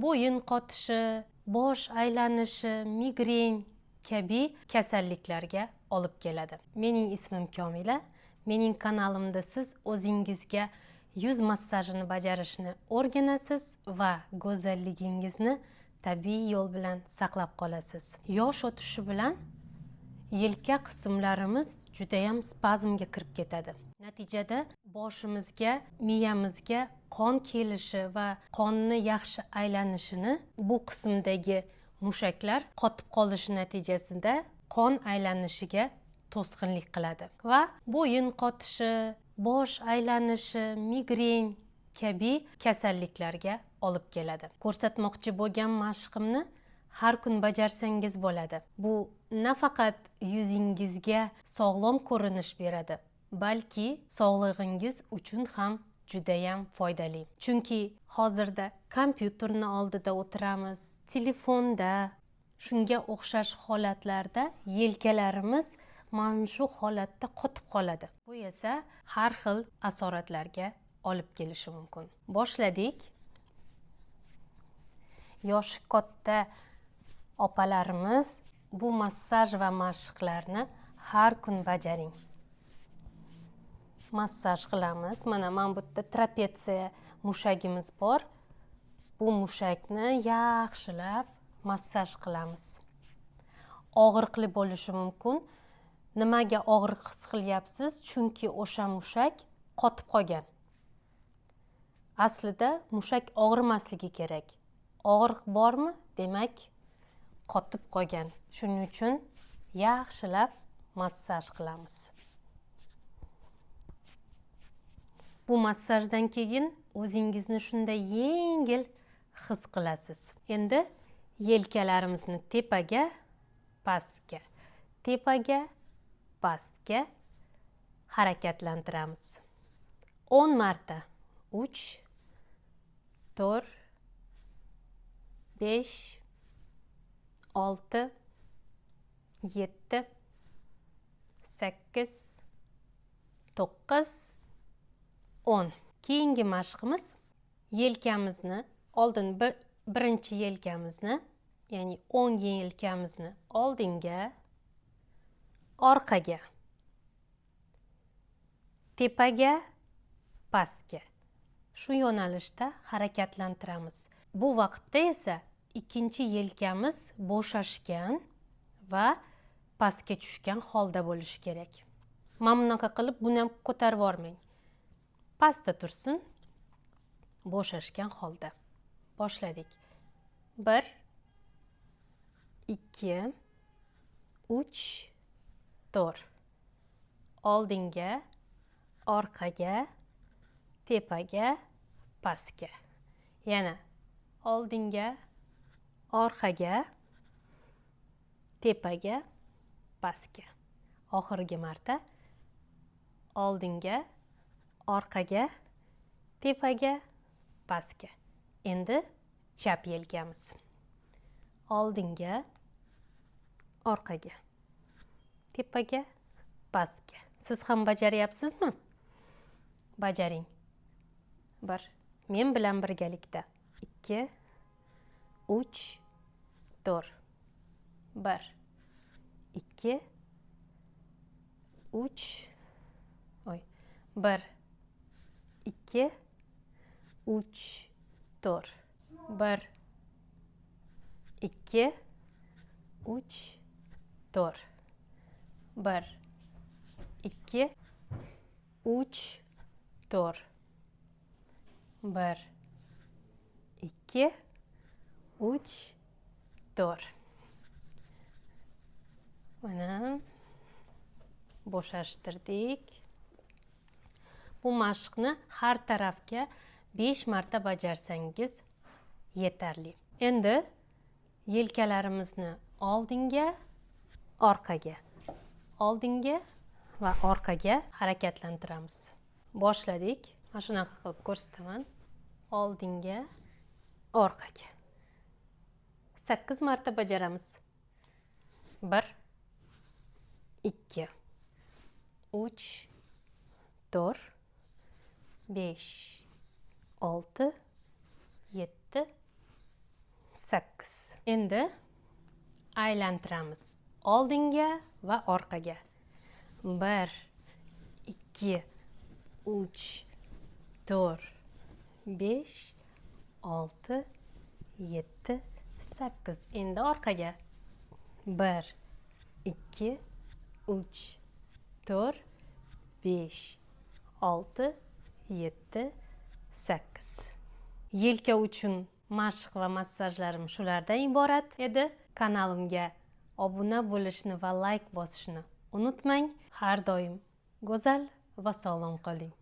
bo'yin qotishi, bosh aylanishi, migren kabi kasalliklarga olib keladi. Mening ismim Komila. Mening kanalimda siz o'zingizga yuz massajini bajarishni o'rganasiz va go'zalligingizni tabiiy yo'l bilan saqlab qolasiz. Yosh o'tishi bilan yelka qismlarimiz juda ham spazmga kirib ketadi. Natijada boshimizga, miyamizga qon kelishi va qonni yaxshi aylanishini bu qismdagi mushaklar qotib qolishi natijasida qon aylanishiga to'sqinlik qiladi va bo'yin qotishi, bosh aylanishi, migren kabi kasalliklarga olib keladi. Ko'rsatmoqchi bo'lgan mashqimni har kun bajarsangiz bo'ladi. Bu nafaqat yuzingizga sog'lom ko'rinish beradi, balki sog'lig'ingiz uchun ham juda ham foydali. Chunki hozirda kompyuterni oldida o'tiramiz, telefonda, shunga o'xshash holatlarda yelkalarimiz mana shu holatda qotib qoladi. Bu esa har xil asoratlarga olib kelishi mumkin. Boshladik. Yoshi katta opalarimiz bu massaj va mashqlarni har kun bajaring. Massaj qilamiz. Mana bu yerda trapetsiya mushagimiz bor. Bu mushakni yaxshilab massaj qilamiz. Og'riqli bo'lishi mumkin. Nimaga og'riq his qilyapsiz? Chunki o'sha mushak qotib qolgan. Aslida mushak og'rimasligi kerak. Og'riq bormi? Demak, qotib qolgan. Shuning uchun yaxshilab massaj qilamiz. Bu massajdan keyin o'zingizni shunday yengil his qilasiz. Endi yelkalarimizni tepaga, pastga, tepaga, pastga harakatlantiramiz. 10 marta. 3, 4, 5, 6, 7, 8, 9, 10. Keyingi mashqimiz yelkamizni oldin birinchi yelkamizni, ya'ni o'ng yelkamizni oldinga, orqaga, tepaga, pastga. Shu yo'nalishda harakatlantiramiz. Bu vaqtda esa ikkinchi yelkamiz bo'shashgan va pastga tushgan holda bo'lishi kerak. Mana bunaqa qilib buni ham ko'tarib yormang. Pastda tursin, bo'shashgan holda. Boshladik. 1, 2, 3, 4. Oldinga, orqaga, tepaga, pastga. Yana oldinga, orqaga, tepaga, pastga. Oxirgi marta oldinga, orqaga, tepaga, pastga. Endi chap yelkamiz. Oldinga, orqaga, tepaga, pastga. Siz ham bajaryapsizmi? Bajaring. 1. Men bilan birgalikda. 2, 3, 4. 1, 2, 3, 1, 2, 3, 4. 1, 2, 3, 4. 1, 2, 3, 4. 1, 2, 3, 4. Mana bo'shashtirdik. Bu mashqni har tarafga 5 marta bajarsangiz yetarli. Endi yelkalarimizni oldinga, orqaga, oldinga va orqaga harakatlantiramiz. Boshladik. Mana shunaqa qilib ko'rsataman. Oldinga, orqaga. 8 marta bajaramiz. 1, 2, 3, 4, 5, 6, 7, 8. Endi aylantiramiz oldinga va orqaga. 1, 2, 3, 4, 5, 6, 7, 8. Endi orqaga. 1, 2, 3, 4, 5, 6, 7, 8. Yelka uchun mashq va massajlarim shulardan iborat edi. Kanalimga obuna bo'lishni va like bosishni unutmang. Har doim go'zal va sog'lom qoling.